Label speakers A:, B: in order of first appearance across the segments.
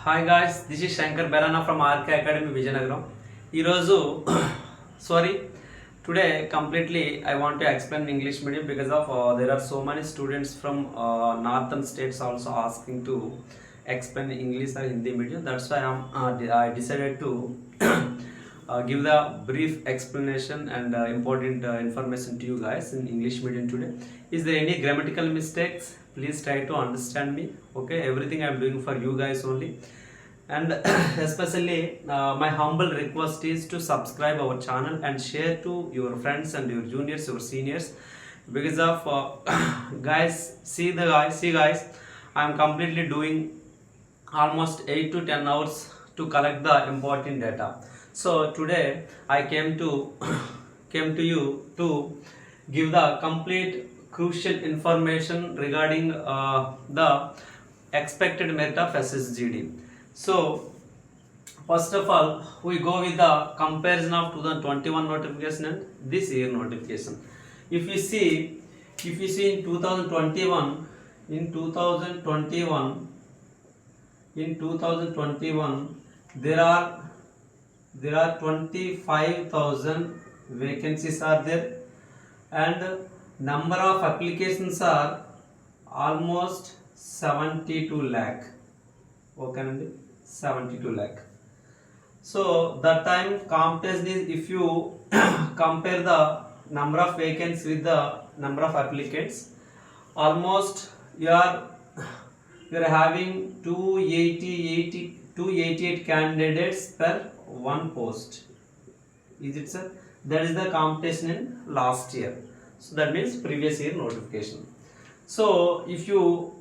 A: Hi guys, this is Shankar Belana from RK Academy Vijayanagaram. ఈరోజు sorry, today completely I want to explain English medium because of there are so many students from northern states also asking to explain English or Hindi medium. That's why I decided to give the brief explanation and important information to you guys in English medium today. Is there any grammatical mistakes? Please try to understand me. Okay, everything I am doing for you guys only. And especially my humble request is to subscribe our channel and share to your friends and your juniors, your seniors, because of guys, see guys, I am completely doing almost 8 to 10 hours to collect the important data. So today I came to you to give the complete crucial information regarding the expected merit of SSGD. So first of all, we go with the comparison of 2021 notification and this year notification. If you see in 2021, in 2021 there are 25,000 vacancies are there, and number of applications are almost 72 lakh. Okay, 72 lakh. So that time competition is, if you compare the number of vacancies with the number of applicants, almost you are having 288 candidates per one post. Is it, sir? That is the competition in last year. So that means previous year notification. So if you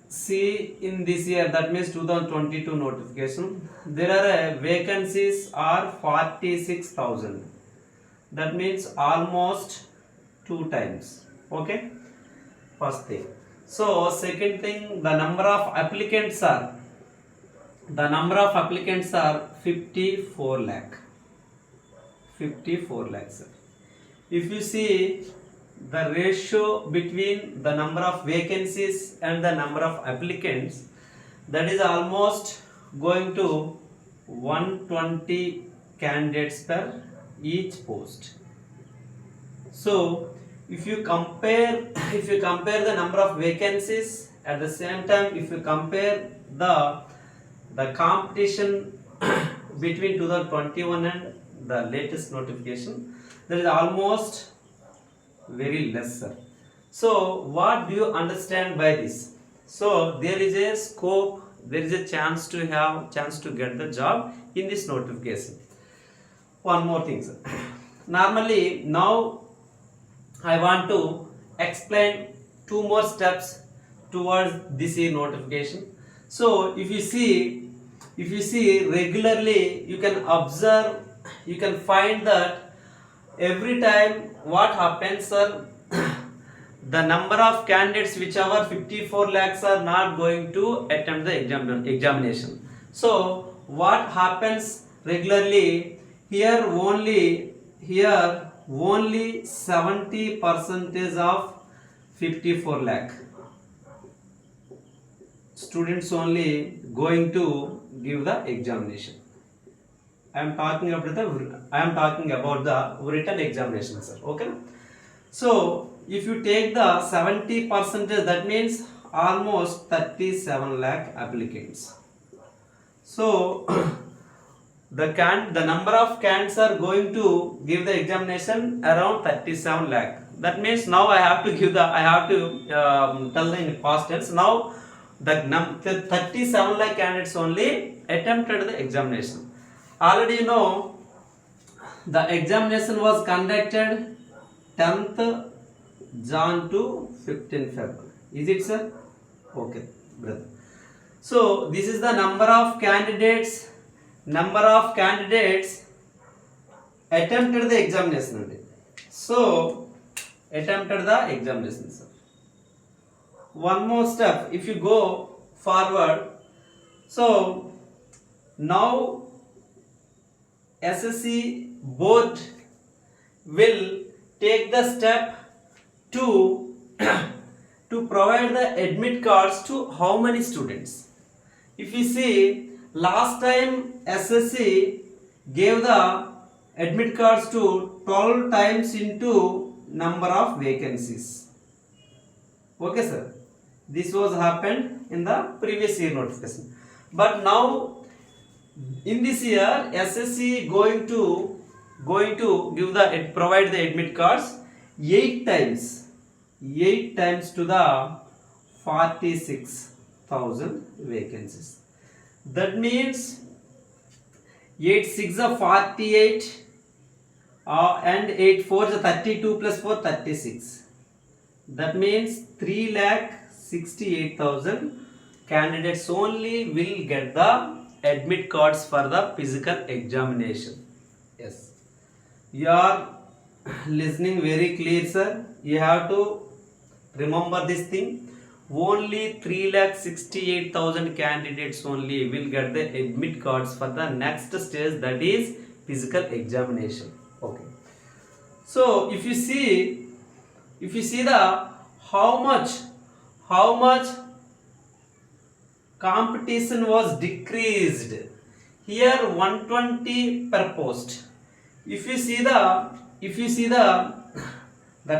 A: see in this year, that means 2022 notification, there are vacancies are 46,000. That means almost 2 times. Okay, first thing. So second thing, the number of applicants are 54 lakh. 54 lakhs, sir. If you see the ratio between the number of vacancies and the number of applicants, that is almost going to 120 candidates per each post. So if you compare the number of vacancies, at the same time if you compare the competition between 2021 and the latest notification, there is almost very less, sir. So what do you understand by this? So there is a scope, there is a chance to get the job in this notification. One more thing, sir. Normally now I want to explain 2 more steps towards this year notification. So if you see regularly, you can observe, you can find that every time what happens, sir, the number of candidates which are 54 lakhs are not going to attempt the examination. So what happens regularly here, only 70% of 54 lakh students only going to give the examination. I am talking about the written examination, sir. Okay. So if you take the 70%, that means almost 37 lakh applicants. So the number of candidates are going to give the examination around 37 lakh. That means now I have to tell the in past tense. Now the 37 lakh candidates only attempted the examination. Already you know the examination was conducted 10th Jan to 15th February. Is it, sir? Okay, brother. So this is the number of candidates attempted the examination. So attempted the examination, sir. One more step, if you go forward, so now SSC board will take the step to provide the admit cards to how many students. If you see last time SSC gave the admit cards to 12 times into number of vacancies. Okay sir, this was happened in the previous year notification, but now in this year SSC going to give the provide the admit cards 8 times to the 46,000 vacancies. That means 8 6 are 48 and 8 4 is 32 plus 4 36. That means 3,68,000 candidates only will get the admit cards for the physical examination. Yes, you are listening very clear sir. You have to remember this thing. Only 3,68,000 candidates only will get the admit cards for the next stage, that is physical examination. Okay, so if you see the how much competition was decreased here, 120 per post. If you see the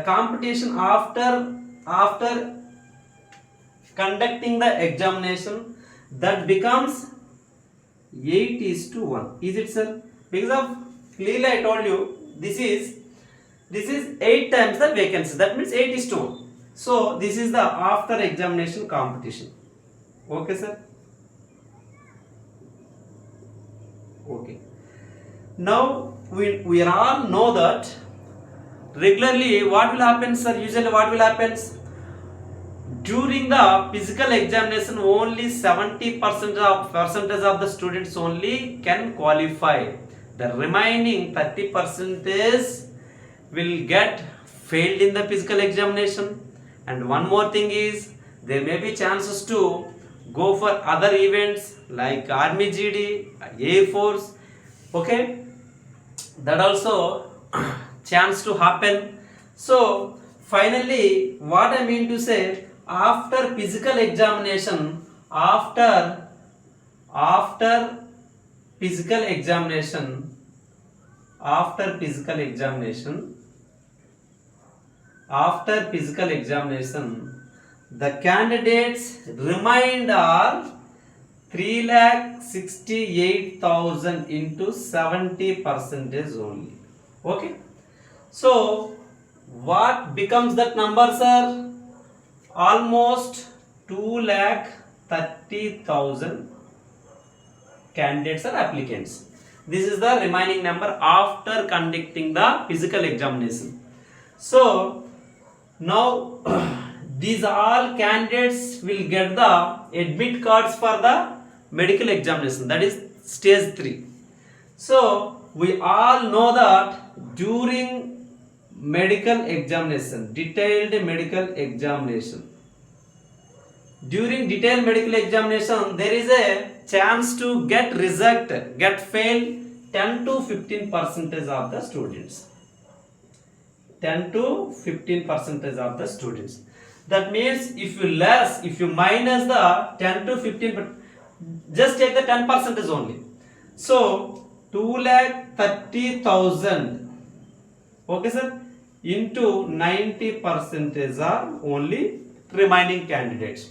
A: competition after conducting the examination, that becomes 8:1. Is it sir? Because of clearly I told you this is 8 times the vacancy, that means 8:1. So this is the after examination competition. Okay sir. Okay, now we all know that regularly what will happen sir, usually what will happen during the physical examination, only 70% of the students only can qualify. The remaining 30% will get failed in the physical examination. And one more thing is, there may be chances to go for other events like Army GD, Air Force. Okay, that also chance to happen. So finally what I mean to say, after physical examination, after physical examination, the candidates remained are 3,68,000 into 70% only. Okay, so what becomes that number sir? Almost 2,30,000 candidates or applicants. This is the remaining number after conducting the physical examination. So now these all candidates will get the admit cards for the medical examination, that is stage 3. So we all know that during medical examination, detailed medical examination, there is a chance to get fail 10 to 15% of the students. 10 to 15% of the students. That means if you minus the 10 to 15, just take the 10% only. So 2,30,000, okay sir, into 90% are only remaining candidates.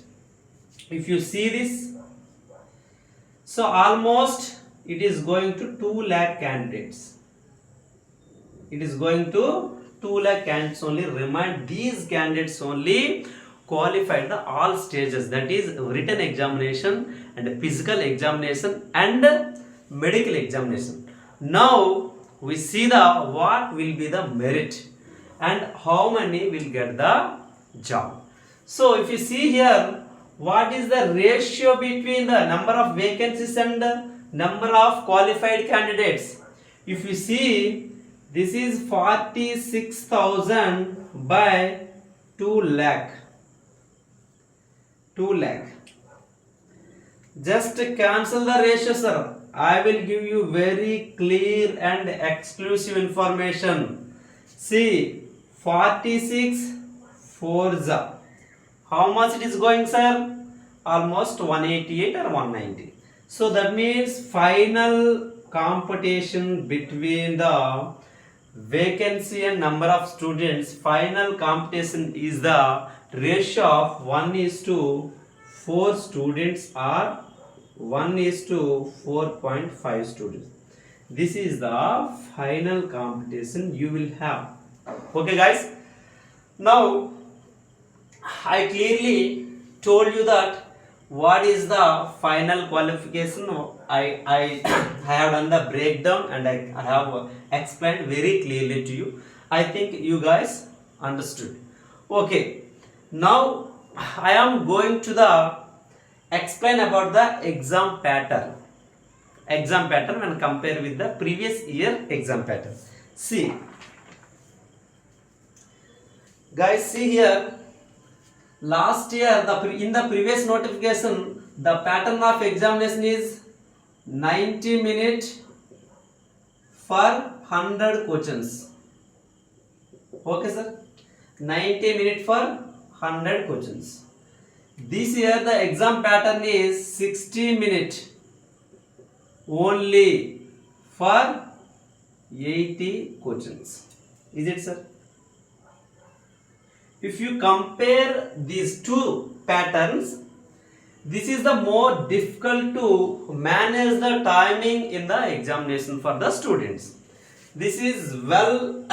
A: If you see this, so almost it is going to 2 lakh candidates. It is going to 2 lakh candidates only remain. These candidates only qualified the all stages, that is written examination and physical examination and medical examination. Now we see the what will be the merit and how many will get the job. So if you see here, what is the ratio between the number of vacancies and the number of qualified candidates? If you see, this is 46,000 by 2 lakh. Just cancel the ratio sir. I will give you very clear and exclusive information. See, 46 4s, how much it is going sir? Almost 188 or 190. So that means final competition between the vacancy and number of students, final competition is the ratio of 1 is to 4 students or 1 is to 4.5 students. This is the final competition you will have. Okay guys, now I clearly told you that what is the final qualification. I have done the breakdown and I have explained very clearly to you. I think you guys understood. Okay, now I am going to the explain about the exam pattern. Exam pattern when compare with the previous year exam pattern. See, guys, see here. Last year, in the previous notification, the pattern of examination is 90 minutes for 100 questions. Okay, sir? 90 minutes for 100 questions. This year, the exam pattern is 60 minutes only for 80 questions. Is it, sir? If you compare these two patterns, this is the more difficult to manage the timing in the examination for the students. This is well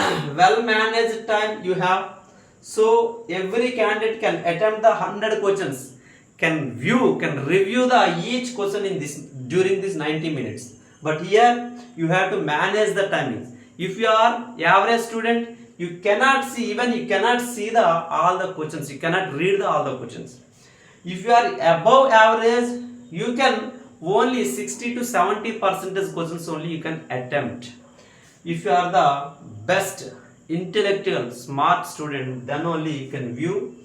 A: managed time you have. So every candidate can attempt the 100 questions, can review the each question in this during this 90 minutes. But here you have to manage the timings. If you are average student, you cannot see the all the questions, you cannot read all the questions. If you are above average, you can only 60 to 70% questions only you can attempt. If you are the best intellectual smart student, then only you can view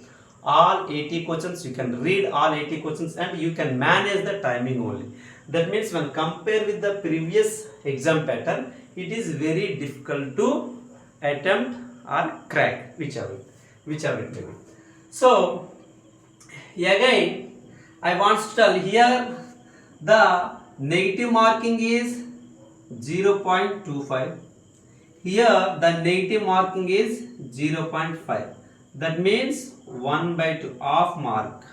A: all 80 questions, you can read all 80 questions and you can manage the timing only. That means when compared with the previous exam pattern, it is very difficult to attempt or crack, whichever it may be. So again I want to tell here the negative marking is 0.25. Here the negative marking is 0.5. That means 1 by 2 half mark.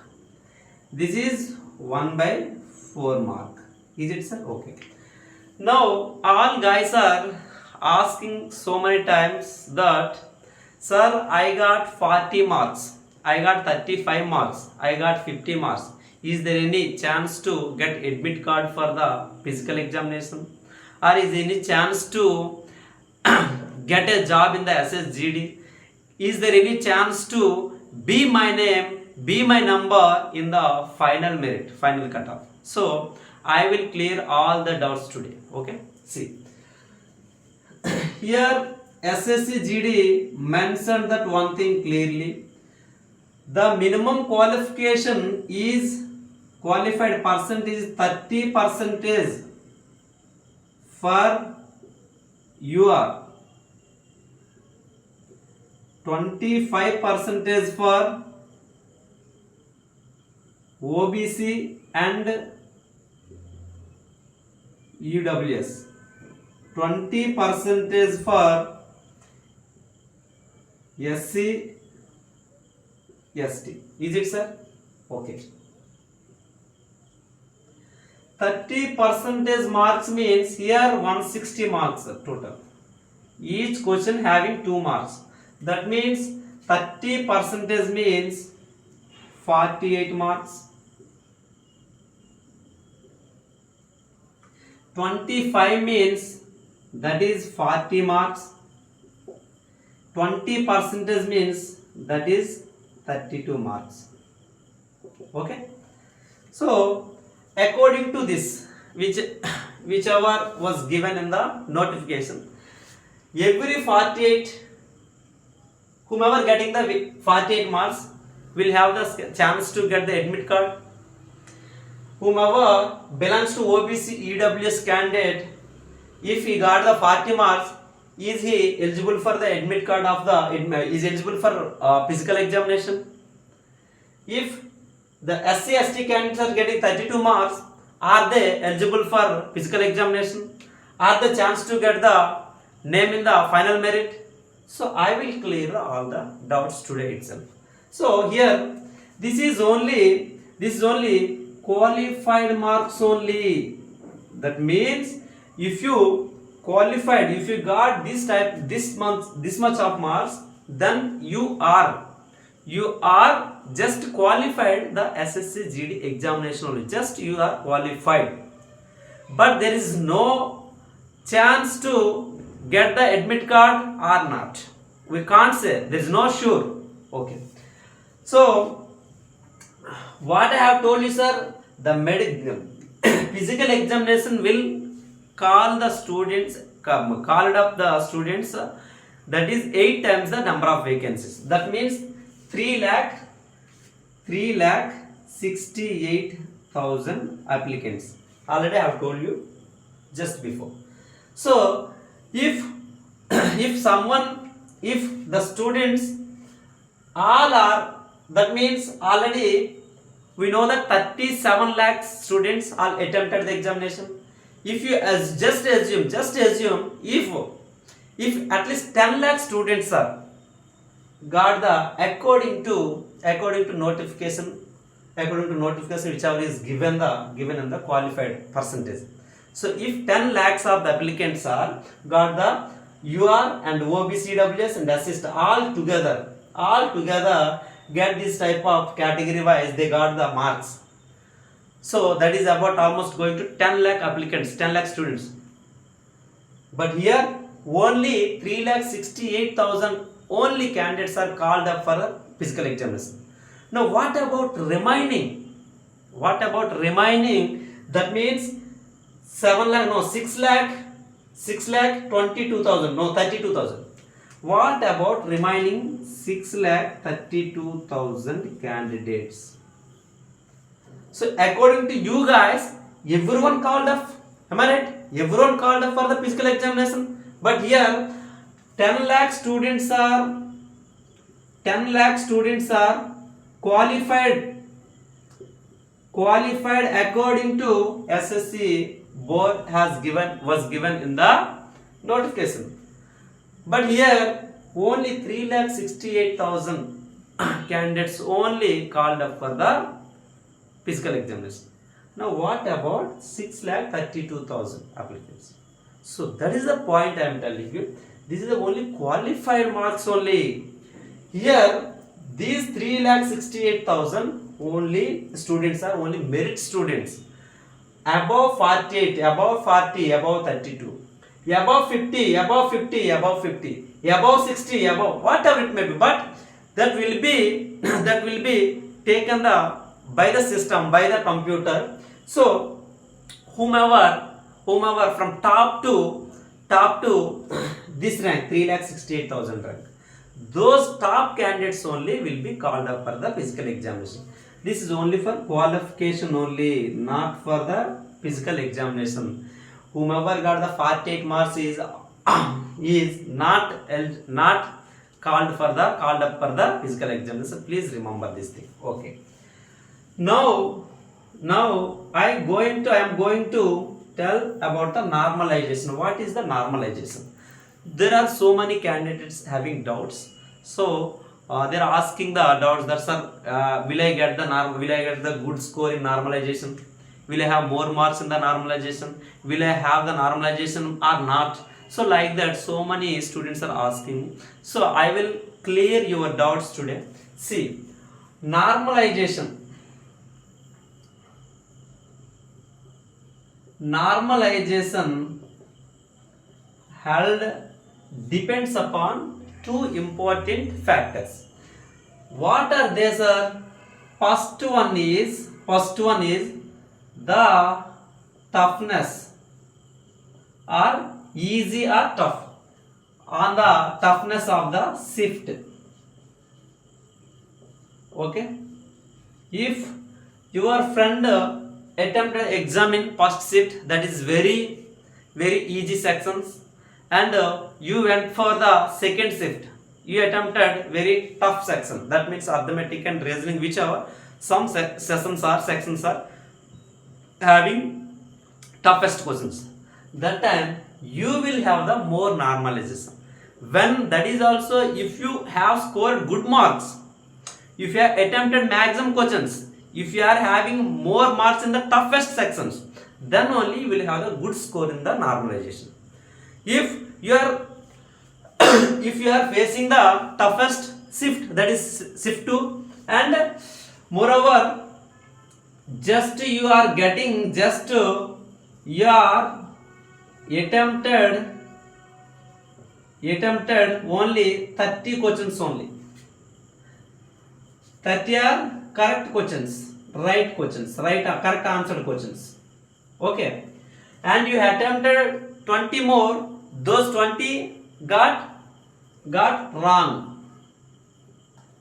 A: This is 1 by 4 mark. Is it, sir? Okay. Now all guys are asking so many times that, sir, I got 40 marks, I got 35 marks, I got 50 marks. Is there any chance to get admit card for the physical examination? Or is there any chance to get a job in the SSGD? Is there any chance to be my name, be my number in the final merit, final cutoff? So I will clear all the doubts today. Okay, see. Here SSC GD mentioned that one thing clearly. The minimum qualification is qualified percentage 30% for UR, 25% for OBC and UWS, 20% for SC, ST. Is it, sir? Okay. 30% marks means here 160 marks total. Each question having 2 marks. That means 30% means 48 marks. 25 means that is 40 marks. 20% means that is 32 marks. Okay. So according to this, whichever was given in the notification, every 48, whomever getting the 48 marks will have the chance to get the admit card. Whomever belongs to OBC EWS candidate, if he got the 40 marks, is he eligible for the admit card of the, is eligible for physical examination? If the SC ST candidates are getting 32 marks, Are they eligible for physical examination? Are the chance to get the name in the final merit? So I will clear all the doubts today itself. So here this is only qualified marks only. That means if you qualified, if you got this much of marks, then you are just qualified the SSC GD examination only. Just you are qualified, but there is no chance to get the admit card or not. We can't say, there is no sure. Okay, so what I have told you, sir, the physical examination will called up the students, that is 8 times the number of vacancies. That means 3,68,000 applicants. Already I have told you just before. So if the students all are, that means already we know that 37 lakh students all attempted the examination. If you just assume if at least 10 lakh students are got the according to notification whichever is given in the qualified percentage. So if 10 lakhs of the applicants are got the UR and OBCWS and assist all together get this type of category wise, they got the marks. So that is about almost going to 10 lakh applicants, 10 lakh students. But here only 3,68,000 only candidates are called up for a physical examination. Now what about remaining? That means 6,22,000. What about remaining 6,32,000 candidates? So according to you guys, everyone called up. Am I right? Everyone called up for the physical examination. But here 10 lakh students are qualified according to SSC board was given in the notification. But here only 3,68,000 candidates only called up for the physical examination. Now what about 6,32,000 applicants? So that is the point I am telling you. This is the only qualified marks only. Here these 3,68,000 only students are only merit students. Above 48, above 40, above 32, above 50, above 50, above 50, above 60, above whatever it may be. But that will be taken by the system, by the computer. So whomever from top to this rank, 3,68,000 rank, those top candidates only will be called up for the physical examination. This is only for qualification only, not for the physical examination. Whomever got the 48 marks is not called up for the physical examination. Please remember this thing. Okay. Now I am going to tell about the normalization. What is the normalization? There are so many candidates having doubts. So they are asking the doubts that, sir, will I get the good score in normalization? Will I have more marks in the normalization? Will I have the normalization or not? So like that, so many students are asking. So I will clear your doubts today. See, normalization held depends upon two important factors. What are they, sir? First one is the toughness, or easy or tough, on the toughness of the shift. Okay, if your friend attempted exam in first shift, that is very easy sections, and you went for the second shift, you attempted very tough section, that means arithmetic and reasoning, whichever some sections are having toughest questions, that time you will have the more normalization. When that is also, if you have scored good marks, if you have attempted maximum questions, if you are having more marks in the toughest sections, then only you will have a good score in the normalization. If you are if you are facing the toughest shift, that is shift 2, and moreover just you are getting just your attempted only 30 questions only. 30 are correct questions, right questions, right correct answered questions. Okay, and you attempted 20 more, those 20 got wrong.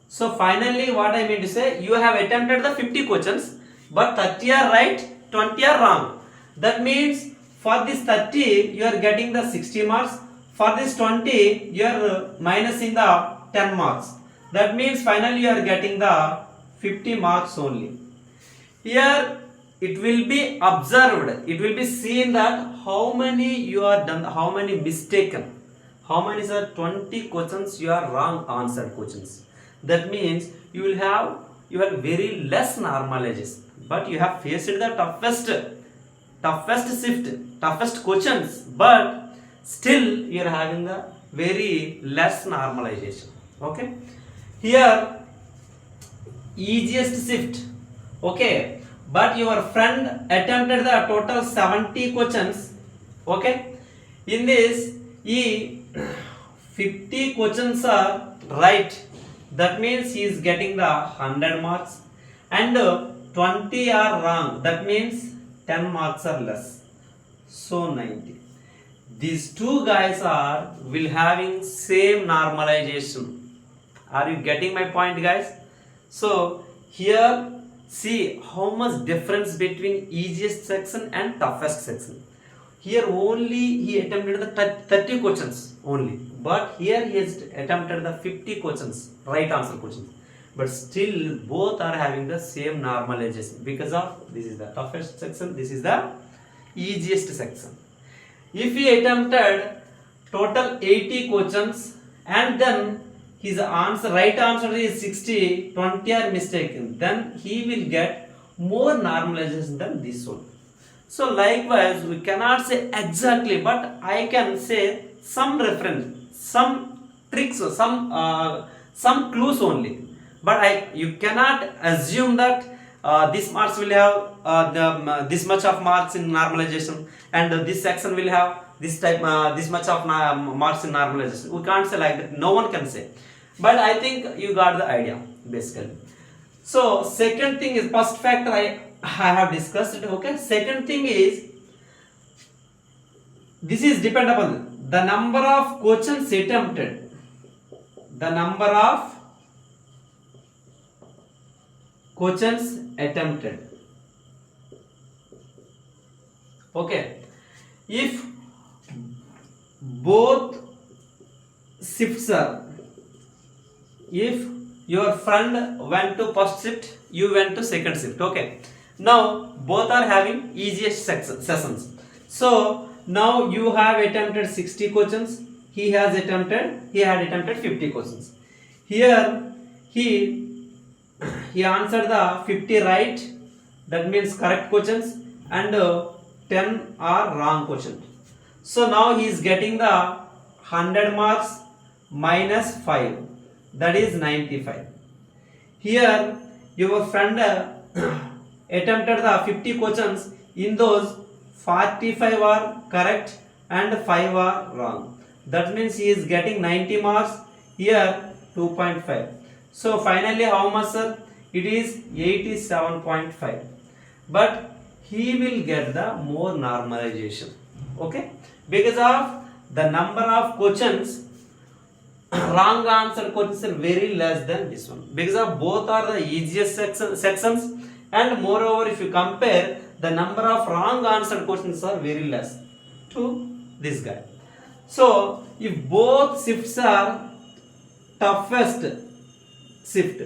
A: So finally what I mean to say, you have attempted the 50 questions, but 30 are right, 20 are wrong. That means for this 30 you are getting the 60 marks, for this 20 you are minusing the 10 marks. That means finally you are getting the 50 marks only. Here it will be observed, it will be seen that how many you are done, how many mistaken, how many are 20 questions you are wrong answered questions. That means you will have your very less normalization, but you have faced the toughest shift, toughest questions, but still you are having the very less normalization. Okay, here easiest shift, okay, but your friend attempted the total 70 questions. Okay, in this 50 questions are right, that means he is getting the 100 marks, and 20 are wrong, that means 10 marks are less, so 90. These two guys are will having same normalization. Are you getting my point, guys? So here see how much difference between easiest section and toughest section. Here only he attempted the 30 questions only, but here he has attempted the 50 questions, right answer questions, but still both are having the same normalization, because of this is the toughest section, this is the easiest section. If he attempted total 80 questions and then his answer, right answer is 60, 20 are mistaken, then he will get more normalization than this one. So likewise we cannot say exactly, but I can say some reference, some tricks, some clues only, but you cannot assume that this marks will have this much of marks in normalization, and this section will have this type this much of marks in normalization. We can't say like that, no one can say, but I think you got the idea basically. So second thing is, first factor I have discussed it. Okay, second thing is, this is depend upon the number of questions attempted, the number of questions attempted. Okay, if both shifts are, if your friend went to first shift, you went to second shift. Okay, now both are having easiest sessions. So now you have attempted 60 questions, he had attempted 50 questions. Here he answered the 50 right, that means correct questions, and 10 are wrong questions. So now he is getting the 100 marks minus 5, that is 95. Here your friend attempted the 50 questions, in those 45 are correct and 5 are wrong, that means he is getting 90 marks, here 2.5. So finally how much, sir? It is 87.5, but he will get the more normalization. Okay, because of the number of questions, wrong answer questions are very less than this one, because of both are the easiest sections, and moreover if you compare, the number of wrong answer questions are very less to this guy. So if both shifts are toughest shift,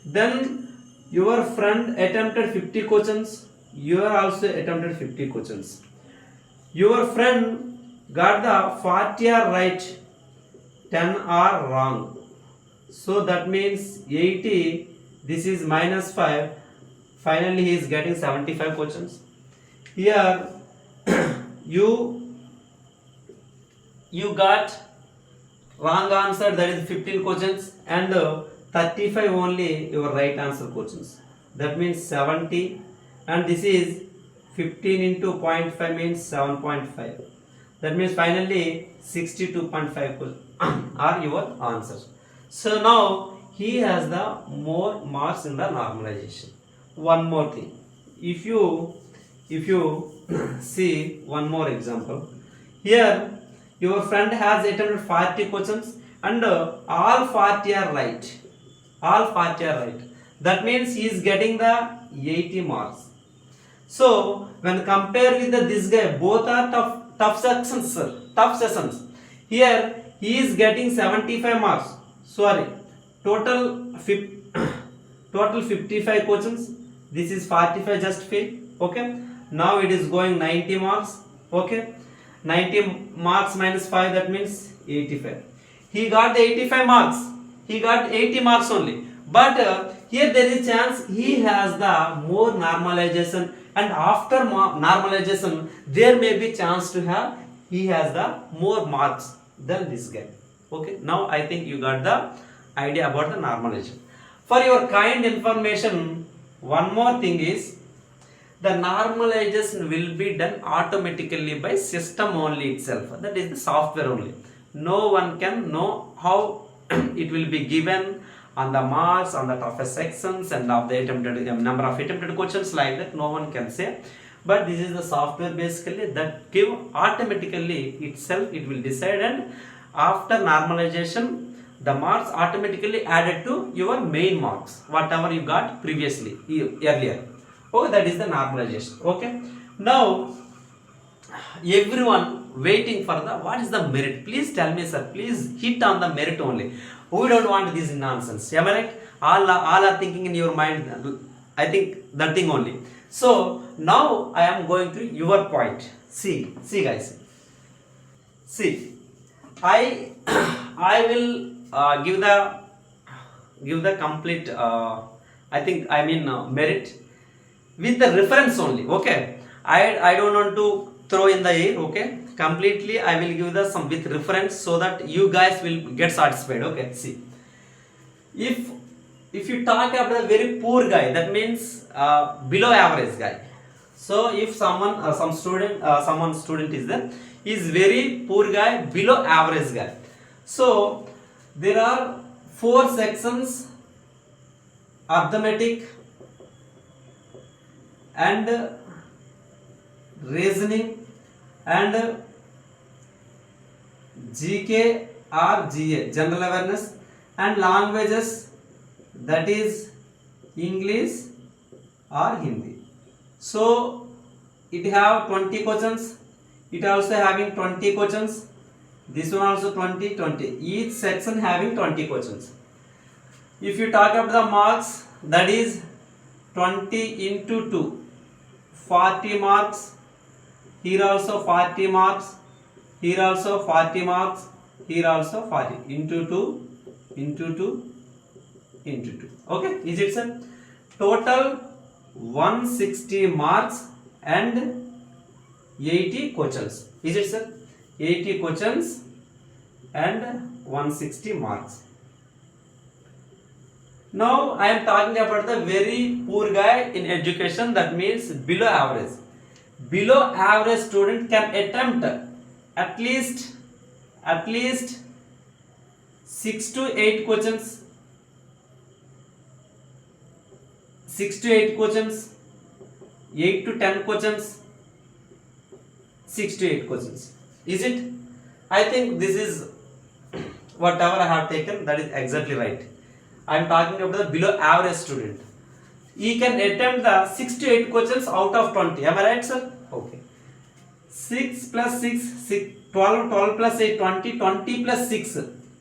A: then your friend attempted 50 questions you are also attempted 50 questions. Your friend got the 40 are right, 10 are wrong. So that means 80, this is minus 5. Finally, he is getting 75 questions. Here, you got wrong answer, that is 15 questions, and 35 only your right answer questions. That means 70, and this is 15 into 0.5 means 7.5. That means finally 62.5 are your answers. So now he has the more marks in the normalization. One more thing, if you see one more example, here your friend has attempted 40 questions and all 40 are right. All 40 are right. That means he is getting the 80 marks. So when compare with this guy, both are tough sections, sir. Tough sessions. Here he is getting 75 marks. Sorry, total 55 questions. This is 45 just fail. Okay. Now it is going 90 marks. Okay. 90 marks minus 5, that means 85. He got the 85 marks. He got 80 marks only. But here there is chance he has the more normalization, and after normalization there may be chance to have he has the more marks than this guy. Okay. Now I think you got the idea about the normalization. For your kind information, one more thing is, the normalization will be done automatically by system only itself. That is the software only. No one can know how it will be given on the marks, on the toughest sections, and of the attempted number of attempted questions, like that. No one can say. But this is the software basically that give automatically itself. It will decide, and after normalization, the marks automatically added to your main marks, whatever you got previously earlier. Oh, that is the normalization. Okay. Now, everyone waiting for the what is the merit? Please tell me, sir. Please hit on the merit only. We don't want this nonsense. Am I right? All are thinking in your mind. I think that thing only. So now I am going to your point. See guys. See, I will give the complete. Merit with the reference only. Okay, I don't want to throw in the air. Okay, completely I will give the some with reference so that you guys will get satisfied. Okay, see, if you talk about a very poor guy, that means below average guy. So if someone someone student is there, is very poor guy, below average guy. So there are 4 sections: arithmetic and reasoning and GK or GA, general awareness, and languages, that is English or Hindi. So it have 20 questions. It also having 20 questions. This one also 20. Each section having 20 questions. If you talk about the marks, that is 20 into 2, 40 marks. Here also 40 marks. Here also 40 marks. Here also 40 into 2 into 2 into 2. Okay, is it, sir? Total 160 marks and 80 questions. Is it, sir? 80 questions and 160 marks. Now I am talking about the very poor guy in education, that means below average. Below average student can attempt at least 6 to 8 questions. 6 to 8 questions, 8 to 10 questions, 6 to 8 questions. Is it? I think this is whatever I have taken, that is exactly right. I am talking about the below average student. He can attempt the 6 to 8 questions out of 20. Am I right, sir? Okay. 6 plus 6, 12, 12 plus 8, 20, 20 plus 6,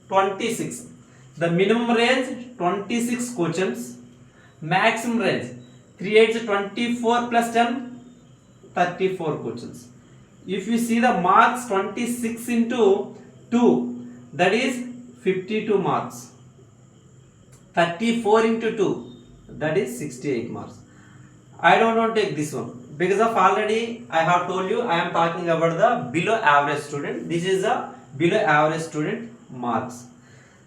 A: 26. The minimum range 26 questions. Maximum range creates 24 plus 10, 34 questions. If you see the marks, 26 into 2, that is 52 marks. 34 into 2, that is 68 marks. I don't want to take this one because of already I have told you I am talking about the below average student. This is the below average student marks.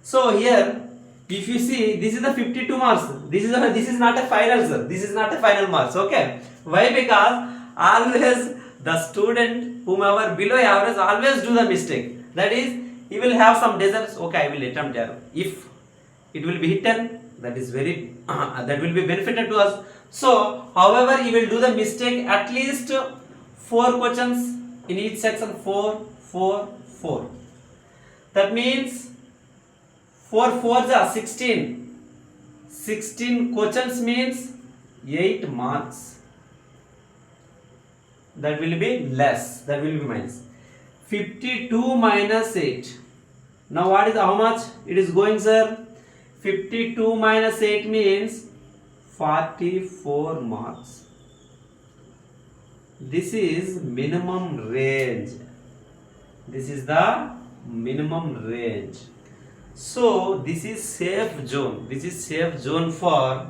A: So here if you see, this is the 52 marks. This is not a final, sir. This is not a final marks. Okay, why? Because always the student whomever below average always do the mistake. That is, he will have some desires. Okay, I will attempt there. If it will be hidden, that is very that will be benefited to us. So however, he will do the mistake at least 4 questions in each section. 4 4 4, that means 4 4s are 16. 16 questions means 8 marks. That will be less, that will be minus. 52 minus 8. Now what is, how much it is going, sir? 52 minus 8 means 44 marks. This is minimum range. This is the minimum range. So this is safe zone. This is safe zone for,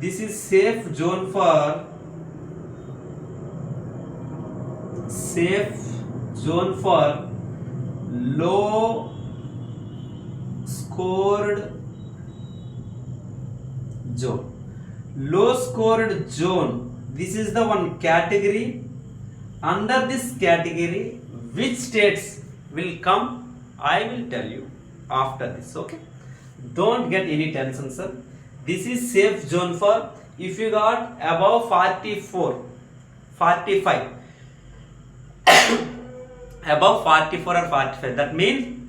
A: this is safe zone for, safe zone for low scored zone. Low scored zone, this is the one category. Under this category, which states will come, I will tell you after this. Okay, don't get any tension, sir. This is safe zone for if you got above 44 45 above 44 or 45, that means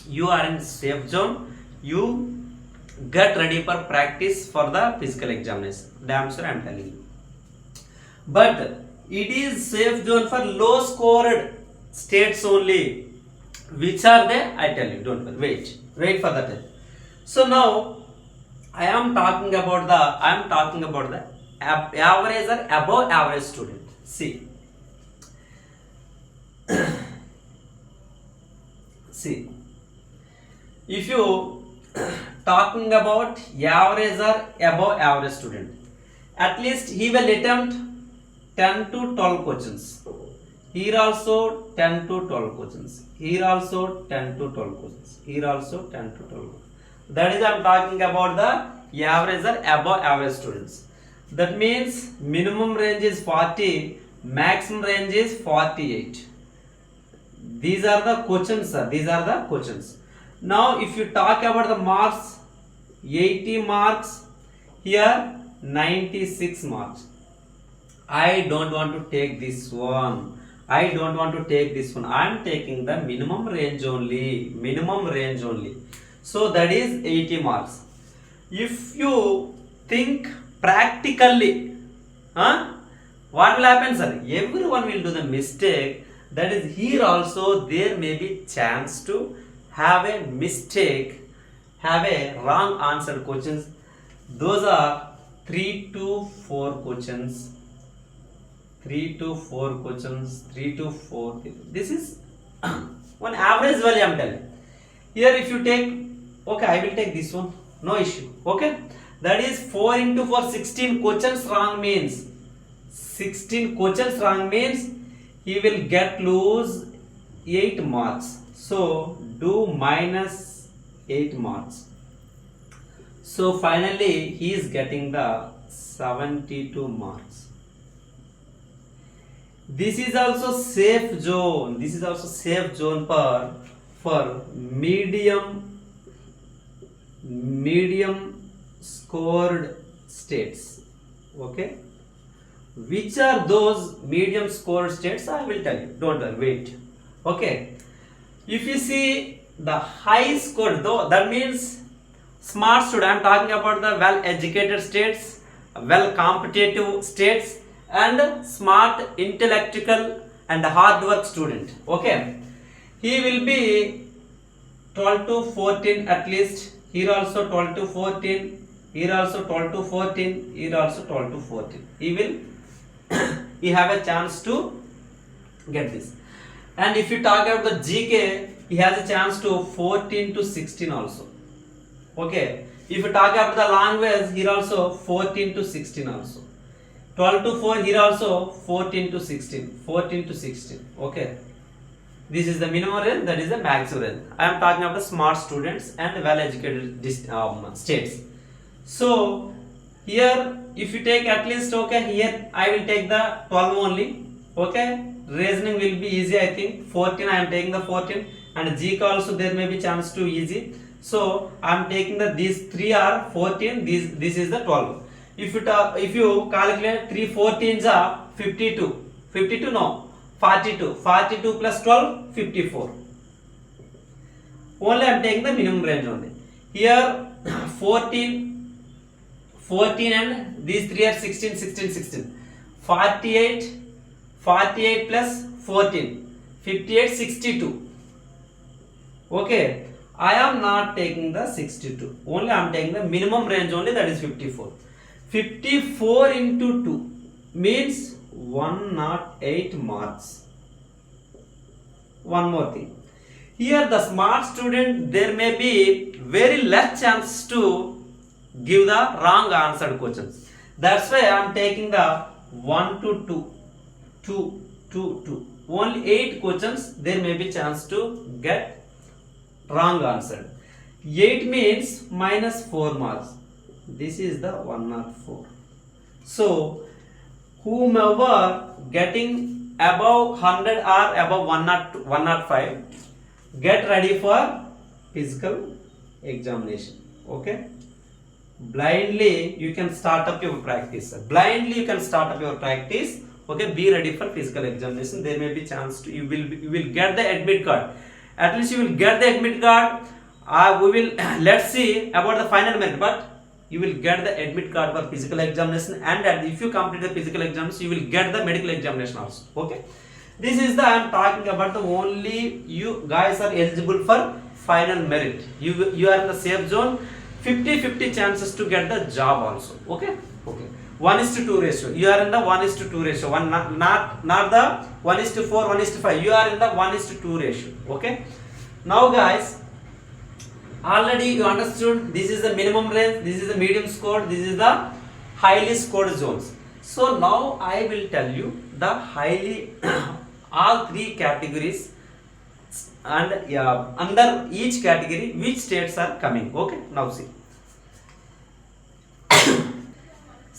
A: you are in safe zone. You get ready for practice for the physical examination. Damn sure I am telling you. But it is safe zone for low scored states only. Which are they? I tell you. Don't worry. Wait for that. So now I am talking about the average or above average student. See. See, if you talking about average or above average student, at least he will attempt 10 to 12 questions. Here also 10 to 12 questions. Here also 10 to 12 questions. Here also 10 to 12. That is, I am talking about the average or above average students. That means minimum range is 40, maximum range is 48. These are the questions, sir. These are the questions. Now, if you talk about the marks, 80 marks, here 96 marks. I don't want to take this one. I don't want to take this one. I am taking the minimum range only. Minimum range only. So that is 80 marks. If you think practically, what will happen, sir? Everyone will do the mistake. That is, here also there may be chance to have a mistake, have a wrong answered questions. Those are 3 to 4 questions. 3 to 4 questions. 3 to 4. This is one average value I am telling. Here if you take, okay, I will take this one. No issue. Okay. That is 4 into 4, 16 questions wrong means. 16 questions wrong means he will get lose 8 marks. So do minus 8 marks. So finally he is getting the 72 marks. This is also safe zone. This is also safe zone for medium scored states. Okay. Which are those medium scored states? I will tell you. Don't worry. Wait. Okay. If you see the high scored, though, that means smart student. I am talking about the well educated states, well competitive states, and smart, intellectual and hard work student. Okay. He will be 12 to 14 at least. Here also 12 to 14. here also 12 to 14, here also 12 to 14. He will he have a chance to get this. And if you talk about the GK, he has a chance to 14 to 16 also. Okay. If you talk about the language, here also 14 to 16 also. 12 to 4, here also 14 to 16. 14 to 16. Okay. This is the minimum range, that is the maximum range. I am talking about the smart students and well educated states. So here if you take at least, okay, here I will take the 12 only. Okay. Reasoning will be easy, I think. 14, I am taking the 14, and GK also there may be chance to easy. So I am taking the these 3 are 14. This is the 12. If you calculate 3 14s are 52. 52 no 42. 42 plus 12 54. Only I am taking the minimum range only. Here 14 and these 3 are 16 16 16. 48 plus 14 58 62. Okay. I am not taking the 62. Only I am taking the minimum range only, that is 54. 54 into 2 means 108 marks. One more thing. Here the smart student, there may be very less chance to give the wrong answered questions. That's why I am taking the 1 to 2. 2. Only 8 questions there may be chance to get wrong answer. 8 means minus 4 marks. This is the 104. So whomever getting above 100 or above 105, get ready for physical examination. Okay. Blindly you can start up your practice. Okay, be ready for physical examination. There may be chance to you will get the admit card. At least you will get the admit card. We will let's see about the final merit, but you will get the admit card for physical examination, and if you complete the physical exams, you will get the medical examination also. Okay, this is the I am talking about the only you guys are eligible for final merit. You are in the safe zone. 50-50 chances to get the job also. Okay. 1:2 ratio. You are in the 1:2 ratio. Not the 1:4, 1:5. You are in the 1:2 ratio. Okay. Now guys, already you understood this is the minimum range, this is the medium scored, this is the highly scored zones. So now I will tell you the highly all 3 categories, and under each category which states are coming. Okay. Now see.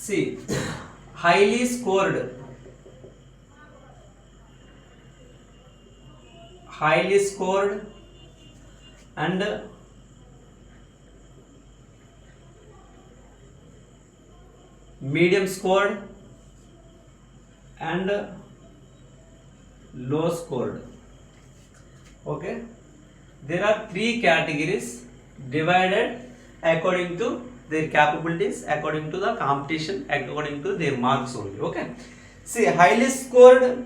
A: See, highly scored and medium scored and low scored. Okay, there are 3 categories divided according to their capabilities, according to the competition, according to their marks only. Okay, see, highly scored,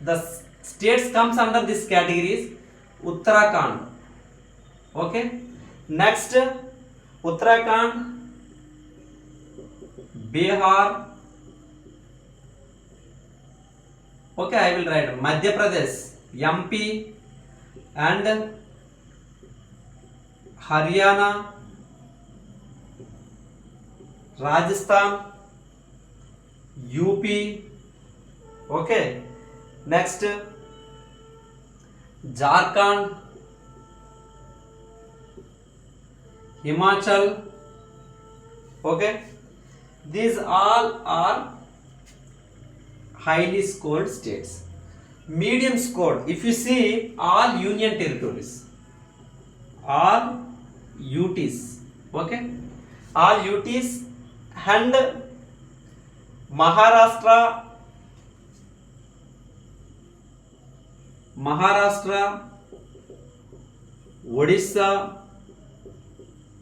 A: the states comes under this categories. Uttarakhand. Okay, next Uttarakhand, Bihar. Okay, I will write Madhya Pradesh, MP, and Haryana, Rajasthan, UP. Okay, next Jharkhand, Himachal. Okay, these all are highly scored states. Medium scored, if you see, all union territories, all UTs. Okay, all UTs and Maharashtra, Odisha,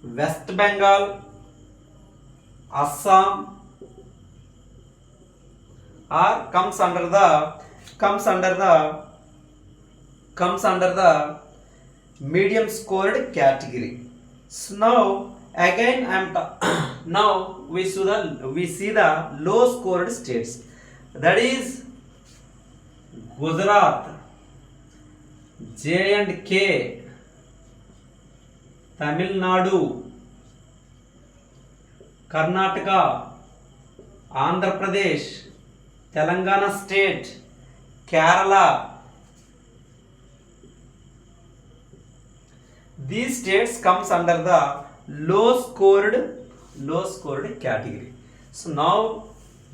A: West Bengal, Assam are comes under the medium scored category. So now again I am now we see the low scored states, that is Gujarat, J&K, Tamil Nadu, Karnataka, Andhra Pradesh, Telangana state, Kerala. These states comes under the low scored category. So now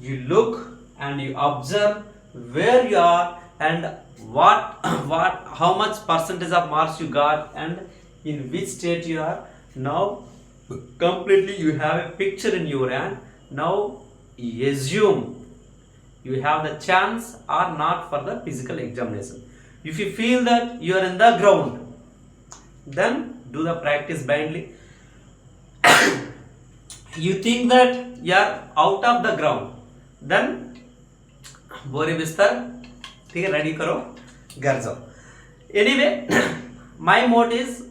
A: you look and you observe where you are and how much percentage of marks you got and in which state you are. Now completely you have a picture in your hand. Now you assume you have the chance or not for the physical examination. If you feel that you are in the ground, then do the practice blindly. You think that you are out of the ground, then बोरी बिस्तर ठीक है ready करो घर जाओ. Anyway, my motto is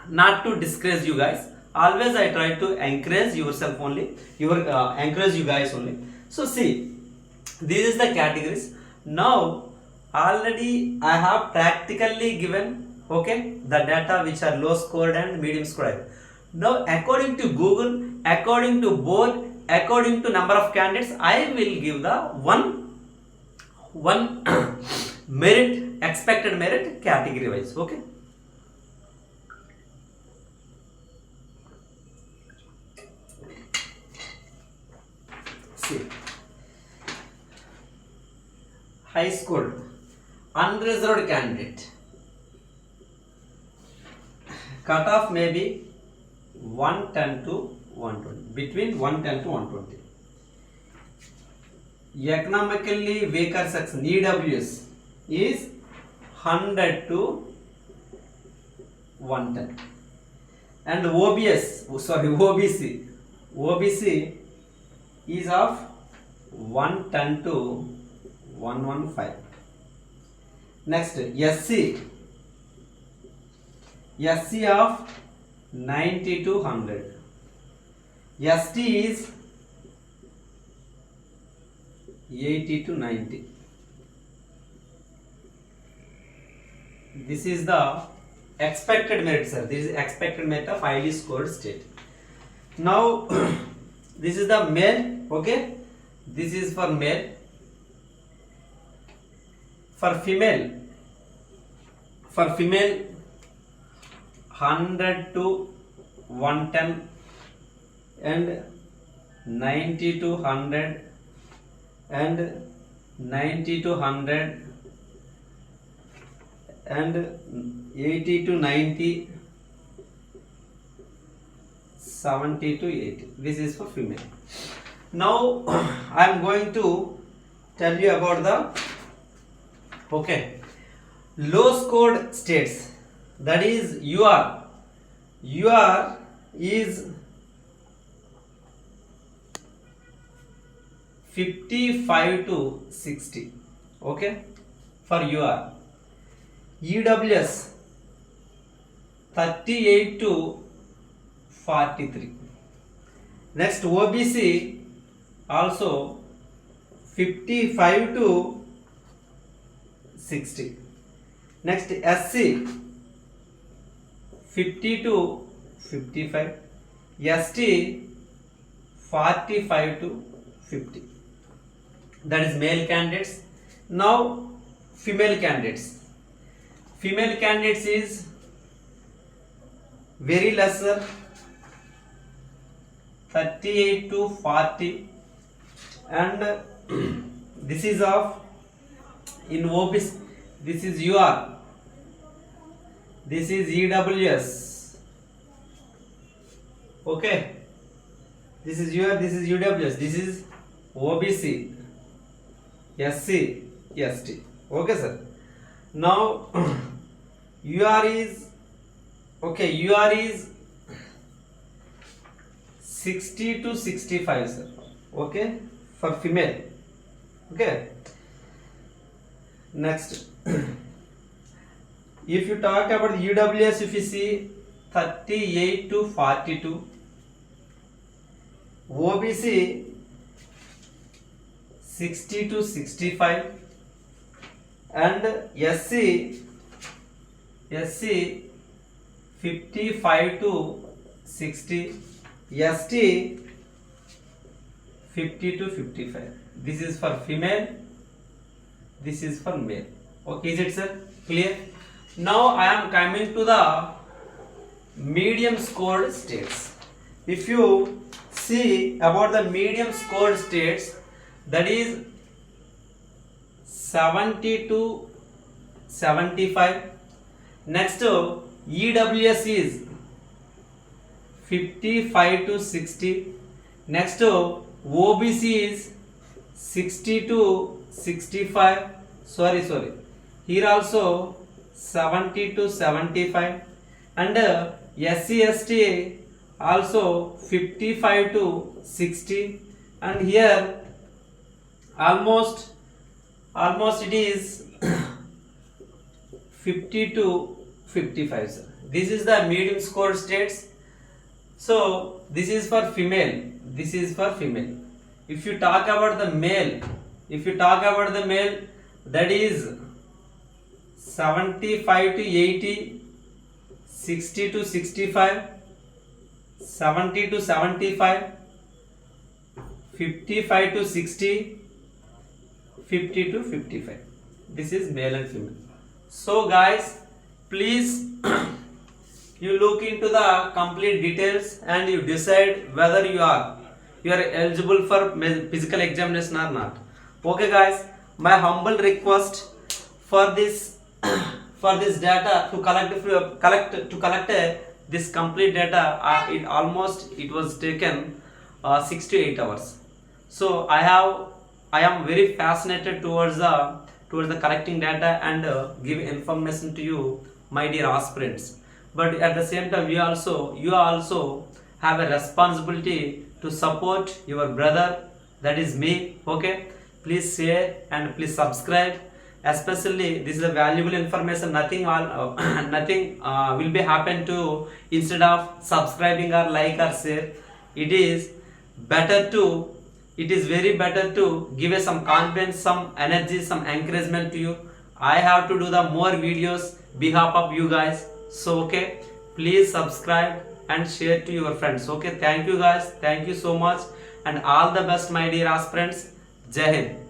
A: not to discourage you guys. Always I try to encourage yourself only, encourage you guys only. So see, this is the categories. Now already I have practically given, okay, the data which are low scored and medium scored. Now according to Google, according to board, according to number of candidates, I will give the one merit, expected merit category wise. Okay, see, high scored unreserved candidate, cutoff may be 110 to 120, between 110 to 120. Economically weaker section EWS is 100 to 110, and OBC is of 110 to 115. Next SC of 90 to 100. ST is 80 to 90. This is the expected merit, sir. This is expected merit of highly scored state. Now this is the male. Okay, this is for male. For female 100 to 110 and 90 to 100 and 90 to 100 and 80 to 90, 70 to 80. This is for female. Now I am going to tell you about the low scored states, that is UR is 55 to 60. Okay, for UR. EWS 38 to 43. Next OBC also 55 to 60. Next SC 50 to 55. ST 45 to 50. That is male candidates. Now female candidates is very lesser, 38 to 40, and this is of in OBC. This is UR, this is EWS. Okay, this is UR, this is UWS, this is OBC, SC, ST. Okay, sir. Now UR is 60 to 65, sir. Okay, for female. Okay. Next, if you talk about UWS, if you see 38 to 42, OBC 60 to 65, and SC 55 to 60, ST 50 to 55. This is for female, this is for male. Okay, is it sir? Clear? Now I am coming to the medium scored states. If you see about the medium scored states, that is 70 to 75. Next EWS is 55 to 60. Next OBC is 60 to 65. Sorry. Here also 70 to 75. And SC/ST also 55 to 60. And here almost it is 50 to 55, sir. This is the medium score states. So this is for female, this is for female. If you talk about the male, that is 75 to 80, 60 to 65, 70 to 75, 55 to 60, 50 to 55. This is male and female. So guys, please you look into the complete details and you decide whether you are eligible for physical examination or not. Okay guys, my humble request for this data to collect this complete data, it was taken 6 to 8 hours. So I am very fascinated towards the collecting data and give information to you, my dear aspirants. But at the same time, you also have a responsibility to support your brother, that is me. Okay, please share and please subscribe. Especially this is a valuable information. Nothing will be happen to instead of subscribing or like or share. It is very better to give some confidence, some energy, some encouragement to you. I have to do the more videos behalf of you guys. So okay, please subscribe and share to your friends. Okay, thank you guys, thank you so much, and all the best, my dear aspirants. Jai Hind.